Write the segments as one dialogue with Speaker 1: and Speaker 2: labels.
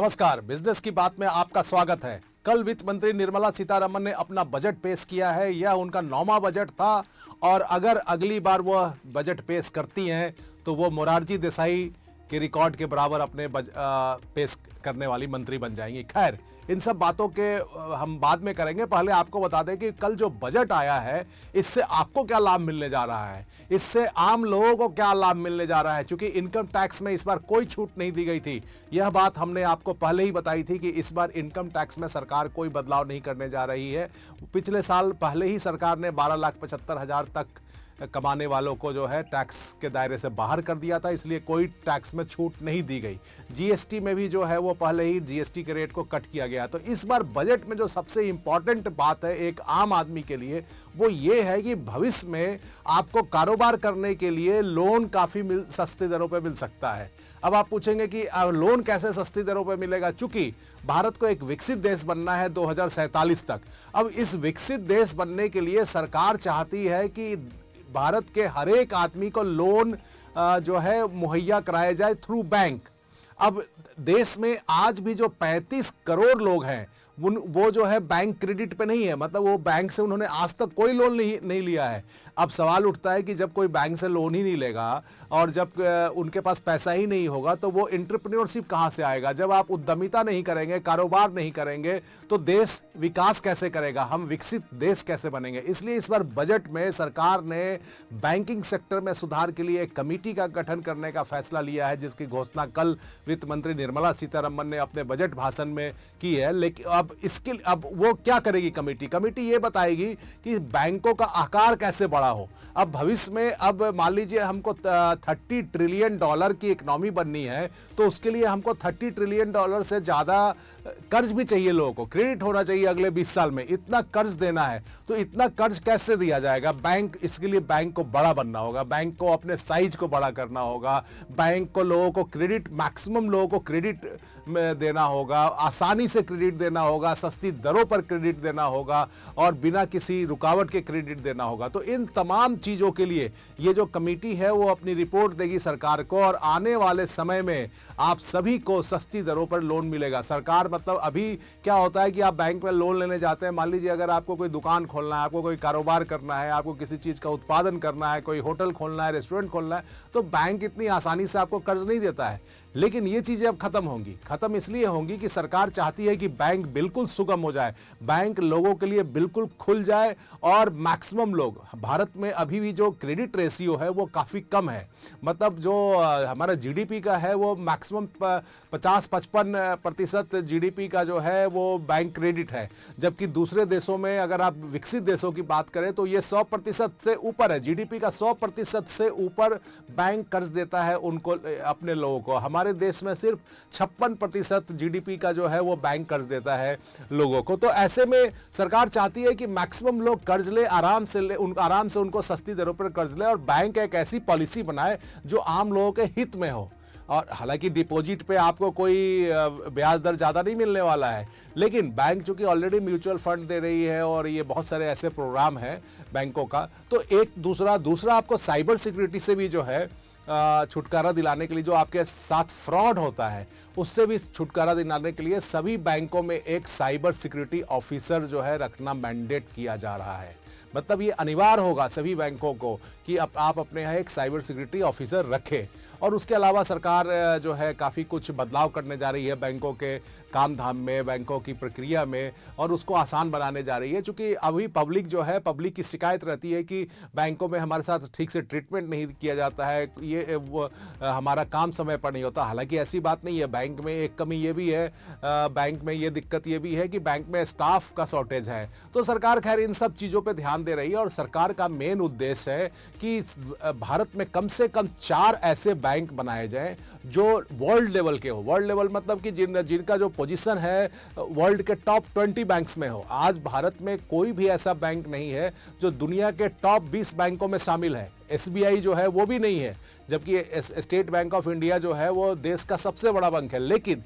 Speaker 1: नमस्कार, बिजनेस की बात में आपका स्वागत है। कल वित्त मंत्री निर्मला सीतारमण ने अपना बजट पेश किया है। यह उनका 9वां बजट था और अगर अगली बार वह बजट पेश करती हैं तो वो मोरारजी देसाई के रिकॉर्ड के बराबर अपने पेश करने वाली मंत्री बन जाएंगी। खैर, इन सब बातों के हम बाद में करेंगे। पहले आपको बता दें कि कल जो बजट आया है इससे आपको क्या लाभ मिलने जा रहा है, इससे आम लोगों को क्या लाभ मिलने जा रहा है। क्योंकि इनकम टैक्स में इस बार कोई छूट नहीं दी गई थी। यह बात हमने आपको पहले ही बताई थी कि इस बार इनकम टैक्स में सरकार कोई बदलाव नहीं करने जा रही है। पिछले साल पहले ही सरकार ने 12,75,000 तक कमाने वालों को जो है टैक्स के दायरे से बाहर कर दिया था, इसलिए कोई टैक्स में छूट नहीं दी गई। जीएसटी में भी जो है वो पहले ही जीएसटी के रेट को कट किया गया। तो इस बार बजट में जो सबसे इंपॉर्टेंट बात है एक आम आदमी के लिए, वो ये है कि भविष्य में आपको कारोबार करने के लिए लोन काफ़ी सस्ती दरों पर मिल सकता है। अब आप पूछेंगे कि लोन कैसे सस्ती दरों पर मिलेगा, चूंकि भारत को एक विकसित देश बनना है 2047 तक। अब इस विकसित देश बनने के लिए सरकार चाहती है कि भारत के हर एक आदमी को लोन जो है मुहैया कराया जाए थ्रू बैंक। अब देश में आज भी जो 35 करोड़ लोग हैं वो जो है बैंक क्रेडिट पे नहीं है, मतलब वो बैंक से उन्होंने आज तक कोई लोन नहीं लिया है। अब सवाल उठता है कि जब कोई बैंक से लोन ही नहीं लेगा और जब उनके पास पैसा ही नहीं होगा तो वो एंटरप्रेन्योरशिप कहाँ से आएगा। जब आप उद्यमिता नहीं करेंगे, कारोबार नहीं करेंगे तो देश विकास कैसे करेगा, हम विकसित देश कैसे बनेंगे। इसलिए इस बार बजट में सरकार ने बैंकिंग सेक्टर में सुधार के लिए एक कमेटी का गठन करने का फैसला लिया है, जिसकी घोषणा कल वित्त मंत्री निर्मला सीतारमण ने अपने बजट भाषण में की है। लेकिन अब वो क्या करेगी कमेटी ये बताएगी कि बैंकों का आकार कैसे बड़ा हो। अब भविष्य में अब मान लीजिए हमको $30 ट्रिलियन की इकोनॉमी बननी है तो उसके लिए हमको $30 ट्रिलियन से ज्यादा कर्ज भी चाहिए, लोगों को क्रेडिट होना चाहिए अगले 20 साल में। इतना कर्ज देना है तो इतना कर्ज कैसे दिया जाएगा। इसके लिए बैंक को बड़ा बनना होगा, बैंक को अपने साइज को बड़ा करना होगा, बैंक को लोगों को क्रेडिट, मैक्सिमम लोगों को क्रेडिट में देना होगा, आसानी से क्रेडिट देना होगा, सस्ती दरों पर क्रेडिट देना होगा और बिना किसी रुकावट के क्रेडिट देना होगा। तो इन तमाम चीजों के लिए ये जो कमेटी है वो अपनी रिपोर्ट देगी सरकार को और आने वाले समय में आप सभी को सस्ती दरों पर लोन मिलेगा। सरकार मतलब अभी क्या होता है कि आप बैंक में लोन लेने जाते हैं, मान लीजिए अगर आपको कोई दुकान खोलना है, आपको कोई कारोबार करना है, आपको किसी चीज का उत्पादन करना है, कोई होटल खोलना है, रेस्टोरेंट खोलना है, तो बैंक इतनी आसानी से आपको कर्ज नहीं देता है। लेकिन ये चीजें अब खत्म होंगी। खत्म इसलिए होंगी कि सरकार चाहती है कि बैंक बिल्कुल सुगम हो जाए, बैंक लोगों के लिए बिल्कुल खुल जाए और मैक्सिमम लोग, भारत में अभी भी जो क्रेडिट रेशियो है वो काफी कम है, मतलब जो हमारा जीडीपी का है वो मैक्सिमम 50-55% जीडीपी का जो है वो बैंक क्रेडिट है। जबकि दूसरे देशों में अगर आप विकसित देशों की बात करें तो ये 100% से ऊपर है, जीडीपी का 100% से ऊपर बैंक कर्ज देता है उनको, अपने लोगों को। हमारे देश में सिर्फ 56% जीडीपी का जो है वो बैंक कर्ज देता है लोगों को। तो ऐसे में सरकार चाहती है कि मैक्सिमम लोग कर्ज ले, आराम से उनको सस्ती दरों पर कर्ज ले और बैंक एक ऐसी पॉलिसी बनाए जो आम लोगों के हित में हो। और हालांकि डिपॉजिट पे आपको कोई ब्याज दर ज़्यादा नहीं मिलने वाला है, लेकिन बैंक चूंकि ऑलरेडी म्यूचुअल फंड दे रही है और ये बहुत सारे ऐसे प्रोग्राम हैं बैंकों का, तो एक दूसरा आपको साइबर सिक्योरिटी से भी जो है छुटकारा दिलाने के लिए, जो आपके साथ फ्रॉड होता है उससे भी छुटकारा दिलाने के लिए सभी बैंकों में एक साइबर सिक्योरिटी ऑफिसर जो है रखना मैंडेट किया जा रहा है। मतलब ये अनिवार्य होगा सभी बैंकों को कि आप अपने यहाँ एक साइबर सिक्योरिटी ऑफिसर रखें। और उसके अलावा सरकार जो है काफ़ी कुछ बदलाव करने जा रही है बैंकों के काम धाम में, बैंकों की प्रक्रिया में, और उसको आसान बनाने जा रही है। क्योंकि अभी पब्लिक की शिकायत रहती है कि बैंकों में हमारे साथ ठीक से ट्रीटमेंट नहीं किया जाता है, हमारा काम समय पर नहीं होता। हालांकि ऐसी बात नहीं है, बैंक में एक कमी ये भी है, बैंक में ये दिक्कत ये भी है कि बैंक में स्टाफ का शॉर्टेज है। तो सरकार खैर इन सब चीज़ों पे ध्यान दे रही है और सरकार का मेन उद्देश्य है कि भारत में कम से कम 4 ऐसे बैंक बनाए जाएं जो वर्ल्ड लेवल के हो। वर्ल्ड लेवल मतलब कि जिनका जो पोजीशन है वर्ल्ड के टॉप 20 बैंक्स में हो। आज भारत में कोई भी ऐसा बैंक नहीं है जो दुनिया के टॉप 20 बैंकों में शामिल है। एसबीआई जो है वो भी नहीं है, जबकि स्टेट बैंक ऑफ इंडिया जो है वो देश का सबसे बड़ा बैंक है। लेकिन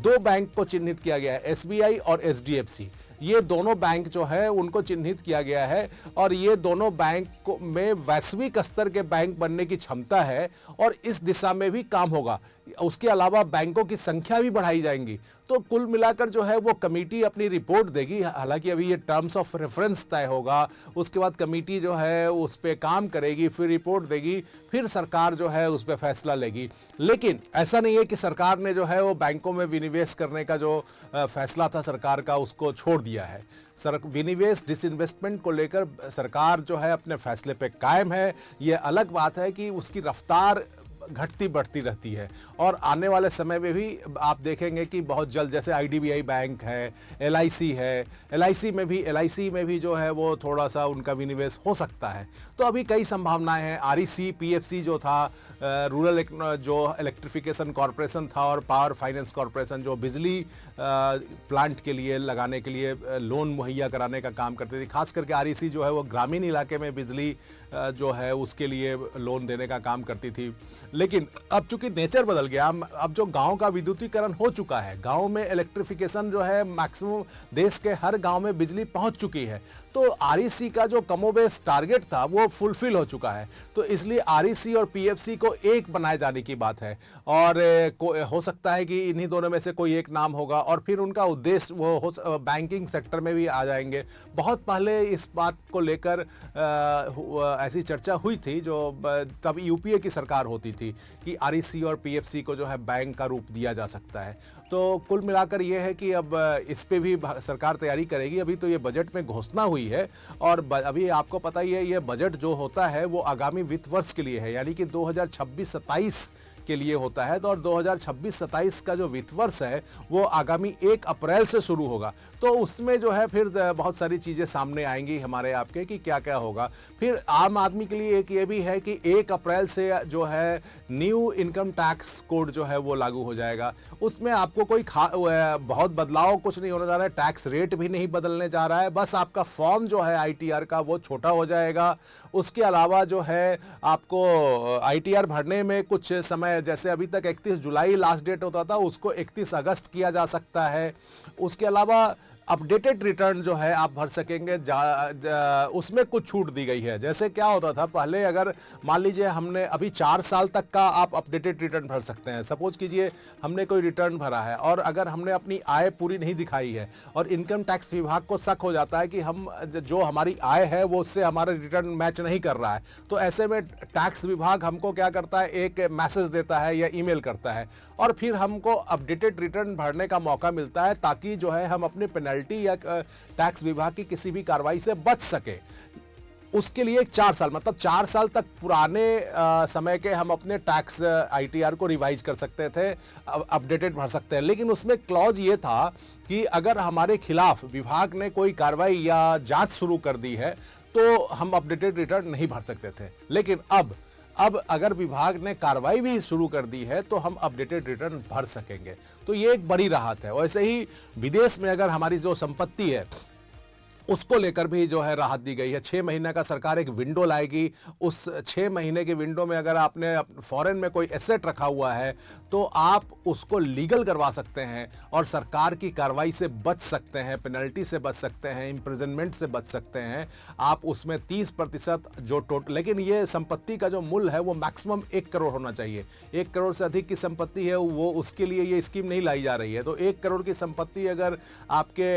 Speaker 1: 2 बैंक को चिन्हित किया गया है, एसबीआई और एचडीएफसी। ये दोनों बैंक जो है उनको चिन्हित किया गया है और ये दोनों बैंक में वैश्विक स्तर के बैंक बनने की क्षमता है और इस दिशा में भी काम होगा। उसके अलावा बैंकों की संख्या भी बढ़ाई जाएंगी। तो कुल मिलाकर जो है वो कमेटी अपनी रिपोर्ट देगी। हालांकि अभी ये टर्म्स ऑफ रेफरेंस तय होगा, उसके बाद कमेटी जो है उस पर काम करेगी, फिर रिपोर्ट देगी, फिर सरकार जो है उस पर फैसला लेगी। लेकिन ऐसा नहीं है कि सरकार ने जो है वो बैंकों में विनिवेश करने का जो फैसला था सरकार का उसको छोड़ दिया है। विनिवेश डिसइन्वेस्टमेंट को लेकर सरकार जो है अपने फैसले पे कायम है। ये अलग बात है कि उसकी रफ्तार घटती बढ़ती रहती है, और आने वाले समय में भी आप देखेंगे कि बहुत जल्द, जैसे आईडीबीआई बैंक है, एलआईसी है, एलआईसी में भी जो है वो थोड़ा सा उनका विनिवेश हो सकता है। तो अभी कई संभावनाएं हैं। आरईसी पीएफसी जो था, रूरल जो इलेक्ट्रिफिकेशन कॉरपोरेशन था, और पावर फाइनेंस कॉरपोरेशन जो बिजली प्लांट के लिए लगाने के लिए लोन मुहैया कराने का काम करती थी। खास करके आरईसी जो है वो ग्रामीण इलाके में बिजली जो है उसके लिए लोन देने का काम करती थी। लेकिन अब चूंकि नेचर बदल गया, अब जो गांव का विद्युतीकरण हो चुका है, गांव में इलेक्ट्रिफिकेशन जो है मैक्सिमम देश के हर गांव में बिजली पहुंच चुकी है, तो आरईसी का जो कमोबेश टारगेट था वो फुलफिल हो चुका है। तो इसलिए आरईसी और पीएफसी को एक बनाए जाने की बात है, और हो सकता है कि इन्हीं दोनों में से कोई एक नाम होगा, और फिर उनका उद्देश्य वो बैंकिंग सेक्टर में भी आ जाएंगे। बहुत पहले इस बात को लेकर ऐसी चर्चा हुई थी, जो तब यूपीए की सरकार होती थी, कि आरईसी और पीएफसी को जो है बैंक का रूप दिया जा सकता है। तो कुल मिलाकर ये है कि अब इस पे भी सरकार तैयारी करेगी। अभी तो ये बजट में घोषणा हुई है, और अभी आपको पता ही है ये बजट जो होता है वो आगामी वित्त वर्ष के लिए है, यानी कि 2026-27 के लिए होता है। तो और 2026-27 का जो वित्त वर्ष है वो आगामी 1 अप्रैल से शुरू होगा। तो उसमें जो है फिर बहुत सारी चीज़ें सामने आएंगी हमारे आपके कि क्या क्या होगा। फिर आम आदमी के लिए एक ये भी है कि 1 अप्रैल से जो है न्यू इनकम टैक्स कोड जो है वो लागू हो जाएगा। उसमें आपको कोई बहुत बदलाव कुछ नहीं होने जा रहा है, टैक्स रेट भी नहीं बदलने जा रहा है, बस आपका फॉर्म जो है आईटीआर का वो छोटा हो जाएगा। उसके अलावा जो है आपको आईटीआर भरने में कुछ समय, जैसे अभी तक 31 जुलाई लास्ट डेट होता था, उसको 31 अगस्त किया जा सकता है। उसके अलावा अपडेटेड रिटर्न जो है आप भर सकेंगे, उसमें कुछ छूट दी गई है। जैसे क्या होता था पहले, अगर मान लीजिए हमने अभी 4 साल तक का आप अपडेटेड रिटर्न भर सकते हैं। सपोज कीजिए हमने कोई रिटर्न भरा है, और अगर हमने अपनी आय पूरी नहीं दिखाई है, और इनकम टैक्स विभाग को शक हो जाता है कि हम जो हमारी आय है वो उससे हमारा रिटर्न मैच नहीं कर रहा है, तो ऐसे में टैक्स विभाग हमको क्या करता है, एक मैसेज देता है या ईमेल करता है, और फिर हमको अपडेटेड रिटर्न भरने का मौका मिलता है, ताकि जो है हम अपने पेनल्टी या टैक्स विभाग की किसी भी कार्रवाई से बच सके। उसके लिए 4 साल, मतलब 4 साल तक पुराने समय के हम अपने टैक्स आईटीआर को रिवाइज कर सकते थे, अपडेटेड भर सकते हैं। लेकिन उसमें क्लॉज ये था कि अगर हमारे खिलाफ विभाग ने कोई कार्रवाई या जांच शुरू कर दी है तो हम अपडेटेड रिटर्न नहीं भर सकते थे। लेकिन अब अगर विभाग ने कार्रवाई भी शुरू कर दी है तो हम अपडेटेड रिटर्न भर सकेंगे। तो ये एक बड़ी राहत है। वैसे ही विदेश में अगर हमारी जो संपत्ति है उसको लेकर भी जो है राहत दी गई है। 6 महीने का सरकार एक विंडो लाएगी। उस 6 महीने के विंडो में अगर आपने फॉरेन में कोई एसेट रखा हुआ है तो आप उसको लीगल करवा सकते हैं और सरकार की कार्रवाई से बच सकते हैं, पेनल्टी से बच सकते हैं, इम्प्रिजनमेंट से बच सकते हैं। आप उसमें 30% जो टोटल, लेकिन ये संपत्ति का जो मूल्य है वो मैक्सिमम 1 करोड़ होना चाहिए। 1 करोड़ से अधिक की संपत्ति है वो, उसके लिए ये स्कीम नहीं लाई जा रही है। तो 1 करोड़ की संपत्ति अगर आपके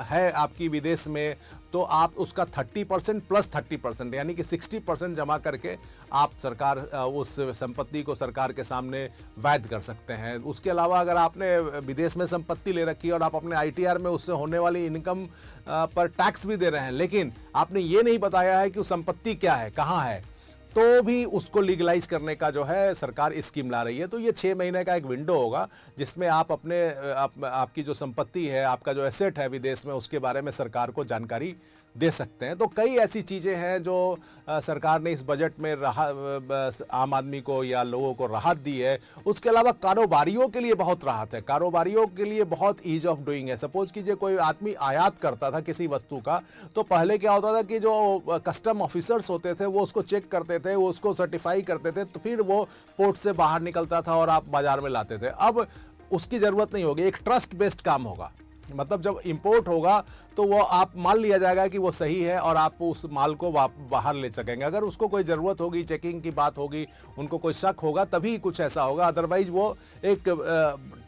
Speaker 1: है आपकी विदेश में, तो आप उसका 30% प्लस 30% यानी कि 60% जमा करके आप सरकार उस संपत्ति को सरकार के सामने वैध कर सकते हैं। उसके अलावा अगर आपने विदेश में संपत्ति ले रखी है और आप अपने आईटीआर में उससे होने वाली इनकम पर टैक्स भी दे रहे हैं, लेकिन आपने ये नहीं बताया है कि उस संपत्ति क्या है, कहाँ है, तो भी उसको लीगलाइज करने का जो है सरकार स्कीम ला रही है। तो ये 6 महीने का एक विंडो होगा जिसमें आप अपने आपकी जो संपत्ति है, आपका जो एसेट है विदेश में, उसके बारे में सरकार को जानकारी दे सकते हैं। तो कई ऐसी चीज़ें हैं जो सरकार ने इस बजट में आम आदमी को या लोगों को राहत दी है। उसके अलावा कारोबारियों के लिए बहुत राहत है, कारोबारियों के लिए बहुत ईज ऑफ डूइंग है। सपोज कीजिए कोई आदमी आयात करता था किसी वस्तु का, तो पहले क्या होता था कि जो कस्टम ऑफिसर्स होते थे वो उसको चेक करते थे, वो उसको सर्टिफाई करते थे, तो फिर वो पोर्ट से बाहर निकलता था और आप बाजार में लाते थे। अब उसकी ज़रूरत नहीं होगी, एक ट्रस्ट बेस्ड काम होगा। मतलब जब इंपोर्ट होगा तो वो आप मान लिया जाएगा कि वो सही है और आप उस माल को बाहर ले सकेंगे। अगर उसको कोई ज़रूरत होगी, चेकिंग की बात होगी, उनको कोई शक होगा, तभी कुछ ऐसा होगा। अदरवाइज वो एक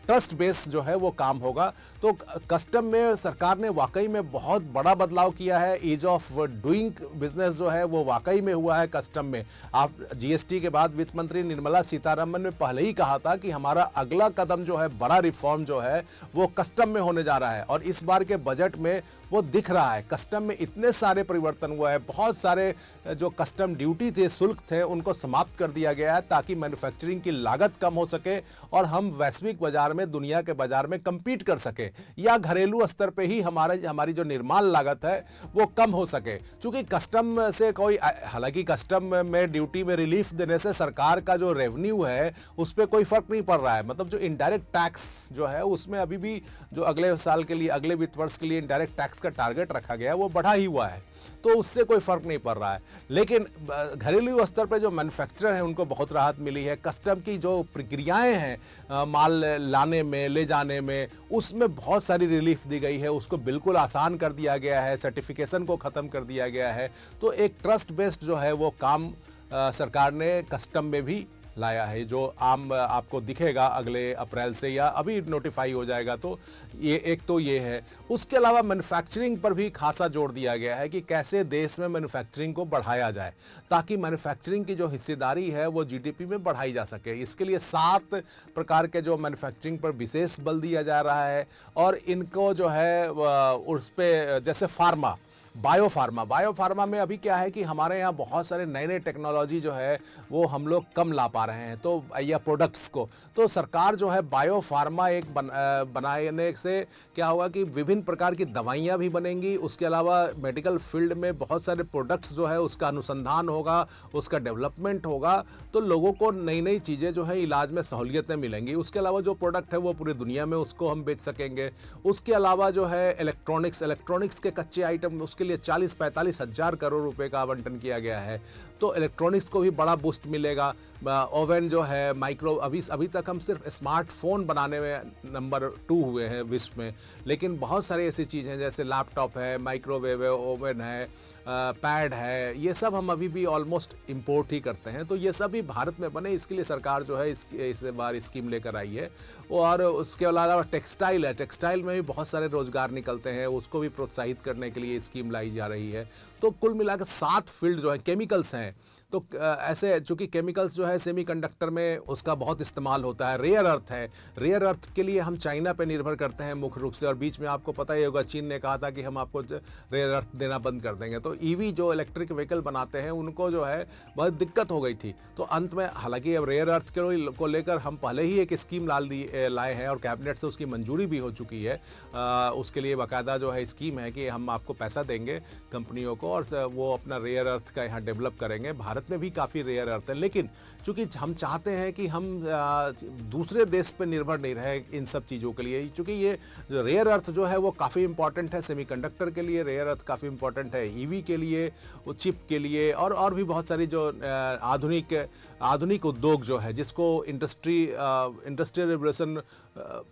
Speaker 1: ट्रस्ट बेस जो है वो काम होगा। तो कस्टम में सरकार ने वाकई में बहुत बड़ा बदलाव किया है। ईज ऑफ डूइंग बिजनेस जो है वो वाकई में हुआ है कस्टम में। आप जीएसटी के बाद वित्त मंत्री निर्मला सीतारमन ने पहले ही कहा था कि हमारा अगला कदम जो है, बड़ा रिफॉर्म जो है वो कस्टम में होने जा रहा है, और इस बार के बजट में वो दिख रहा है। कस्टम में इतने सारे परिवर्तन हुआ है, बहुत सारे जो कस्टम ड्यूटी थे, शुल्क थे, उनको समाप्त कर दिया गया है ताकि मैन्युफैक्चरिंग की लागत कम हो सके और हम वैश्विक बाजार में, दुनिया के बाजार में compete कर सके, या घरेलू स्तर पे ही हमारी जो निर्माण लागत है वो कम हो सके। क्योंकि कस्टम से कोई, हालांकि कस्टम में ड्यूटी में रिलीफ देने से सरकार का जो रेवेन्यू है उस पर कोई फर्क नहीं पड़ रहा है। मतलब जो इनडायरेक्ट टैक्स जो है उसमें अभी भी जो अगले साल के लिए, अगले वित्त वर्ष के लिए इनडायरेक्ट टैक्स का टारगेट रखा गया है वो बढ़ा ही हुआ है, तो उससे कोई फर्क नहीं पड़ रहा है। लेकिन घरेलू स्तर पे जो मैन्युफैक्चरर हैं उनको बहुत राहत मिली है। कस्टम की जो प्रक्रियाएं हैं माल लाने में, ले जाने में, उसमें बहुत सारी रिलीफ दी गई है, उसको बिल्कुल आसान कर दिया गया है, सर्टिफिकेशन को ख़त्म कर दिया गया है। तो एक ट्रस्ट बेस्ड जो है वो काम सरकार ने कस्टम में भी लाया है, जो आम आपको दिखेगा अगले अप्रैल से, या अभी नोटिफाई हो जाएगा। तो ये एक तो ये है। उसके अलावा मैन्युफैक्चरिंग पर भी खासा जोर दिया गया है कि कैसे देश में मैन्युफैक्चरिंग को बढ़ाया जाए ताकि मैन्युफैक्चरिंग की जो हिस्सेदारी है वो जीडीपी में बढ़ाई जा सके। इसके लिए 7 प्रकार के जो मैन्युफैक्चरिंग पर विशेष बल दिया जा रहा है, और इनको जो है उस पे, जैसे बायो फार्मा में अभी क्या है कि हमारे यहाँ बहुत सारे नए नए टेक्नोलॉजी जो है वो हम लोग कम ला पा रहे हैं, तो या प्रोडक्ट्स को, तो सरकार जो है बायो फार्मा एक बनाने से क्या होगा कि विभिन्न प्रकार की दवाइयाँ भी बनेंगी। उसके अलावा मेडिकल फील्ड में बहुत सारे प्रोडक्ट्स जो है उसका अनुसंधान होगा, उसका डेवलपमेंट होगा, तो लोगों को नई नई चीज़ें जो है इलाज में सहूलियतें मिलेंगी। उसके अलावा जो प्रोडक्ट है वो पूरी दुनिया में उसको हम बेच सकेंगे। उसके अलावा जो है इलेक्ट्रॉनिक्स के कच्चे आइटम, उसके लिए 40-45 हज़ार करोड़ रुपए का आवंटन किया गया है, तो इलेक्ट्रॉनिक्स को भी बड़ा बूस्ट मिलेगा। ओवन जो है, माइक्रो, अभी तक हम सिर्फ स्मार्टफोन बनाने में नंबर 2 हुए हैं विश्व में, लेकिन बहुत सारी ऐसी चीज़ें जैसे लैपटॉप है, माइक्रोवेव है, ओवन है, पैड है, ये सब हम अभी भी ऑलमोस्ट इंपोर्ट ही करते हैं। तो ये सब भी भारत में बने, इसके लिए सरकार जो है इस बार स्कीम लेकर आई है। और उसके अलावा टेक्सटाइल है, टेक्सटाइल में भी बहुत सारे रोजगार निकलते हैं, उसको भी प्रोत्साहित करने के लिए स्कीम लाई जा रही है। तो कुल मिलाकर 7 फील्ड जो है, केमिकल्स हैं, तो ऐसे चूँकि केमिकल्स जो है सेमीकंडक्टर में उसका बहुत इस्तेमाल होता है। रेयर अर्थ है, रेयर अर्थ के लिए हम चाइना पे निर्भर करते हैं मुख्य रूप से, और बीच में आपको पता ही होगा चीन ने कहा था कि हम आपको रेयर अर्थ देना बंद कर देंगे। तो ईवी जो इलेक्ट्रिक व्हीकल बनाते हैं उनको जो है बहुत दिक्कत हो गई थी। तो अंत में, हालांकि अब रेयर अर्थ को लेकर हम पहले ही एक स्कीम लाए हैं और कैबिनेट से उसकी मंजूरी भी हो चुकी है। उसके लिए बाकायदा जो है स्कीम है कि हम आपको पैसा देंगे कंपनियों को, और वो अपना रेयर अर्थ का यहाँ डेवलप करेंगे। भारत में भी काफ़ी रेयर अर्थ है, लेकिन चूंकि हम चाहते हैं कि हम दूसरे देश पर निर्भर नहीं रहे इन सब चीज़ों के लिए, क्योंकि ये रेयर अर्थ जो है वो काफ़ी इंपॉर्टेंट है सेमीकंडक्टर के लिए, रेयर अर्थ काफ़ी इंपॉर्टेंट है ईवी के लिए, वो चिप के लिए, और भी बहुत सारी जो आधुनिक उद्योग जो है, जिसको इंडस्ट्रियल रेवोल्यूशन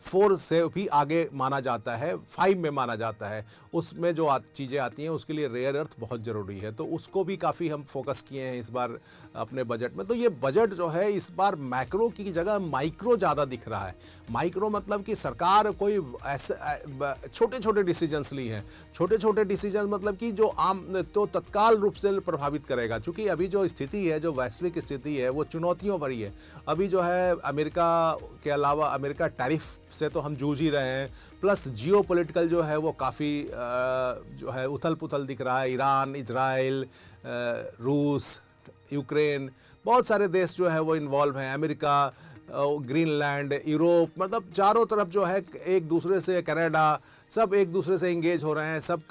Speaker 1: 4 से भी आगे माना जाता है, 5 में माना जाता है, उसमें जो चीज़ें आती हैं उसके लिए रेयर अर्थ बहुत ज़रूरी है। तो उसको भी काफ़ी हम फोकस किए हैं इस बार अपने बजट में। तो ये बजट जो है इस बार मैक्रो की जगह माइक्रो ज़्यादा दिख रहा है। माइक्रो मतलब कि सरकार कोई ऐसे छोटे छोटे डिसीजंस ली हैं, छोटे छोटे डिसीजन मतलब कि जो आम तो तत्काल रूप से प्रभावित करेगा। चूँकि अभी जो स्थिति है, जो वैश्विक स्थिति है वो चुनौतियों भरी है। अभी जो है अमेरिका के अलावा, अमेरिका टैरिफ से तो हम जूझ ही रहे हैं, प्लस जियोपॉलिटिकल जो है वो काफ़ी जो है उथल पुथल दिख रहा है। ईरान, इजराइल, रूस, यूक्रेन, बहुत सारे देश जो है वो इन्वॉल्व हैं, अमेरिका, ग्रीनलैंड, यूरोप, मतलब चारों तरफ जो है एक दूसरे से, कनाडा, सब एक दूसरे से इंगेज हो रहे हैं, सब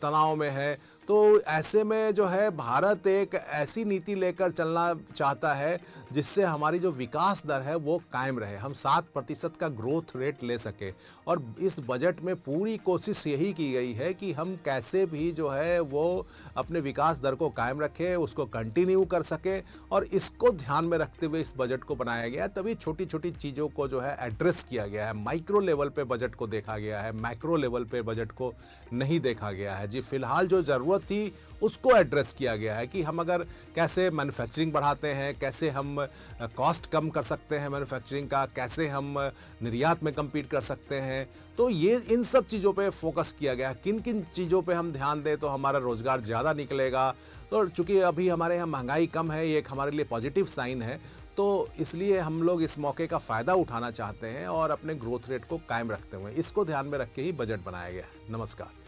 Speaker 1: तनाव में है। तो ऐसे में जो है भारत एक ऐसी नीति लेकर चलना चाहता है जिससे हमारी जो विकास दर है वो कायम रहे, हम 7% का ग्रोथ रेट ले सके। और इस बजट में पूरी कोशिश यही की गई है कि हम कैसे भी जो है वो अपने विकास दर को कायम रखें, उसको कंटिन्यू कर सके, और इसको ध्यान में रखते हुए इस बजट को बनाया गया है। तभी छोटी छोटी चीज़ों को जो है एड्रेस किया गया है, माइक्रो लेवल पे बजट को देखा गया है, मैक्रो लेवल पे बजट को नहीं देखा गया है जी। फिलहाल जो ज़रूरत थी उसको एड्रेस किया गया है कि हम अगर कैसे मैन्युफैक्चरिंग बढ़ाते हैं, कैसे हम कॉस्ट कम कर सकते हैं मैन्युफैक्चरिंग का, कैसे हम निर्यात में कम्पीट कर सकते हैं, तो ये इन सब चीज़ों पे फोकस किया गया। किन किन चीज़ों पे हम ध्यान दें तो हमारा रोज़गार ज़्यादा निकलेगा। तो चूँकि अभी हमारे यहाँ महंगाई कम है, ये एक हमारे लिए पॉजिटिव साइन है, तो इसलिए हम लोग इस मौके का फ़ायदा उठाना चाहते हैं और अपने ग्रोथ रेट को कायम रखते हुए इसको ध्यान में रख के ही बजट बनाया गया है। नमस्कार।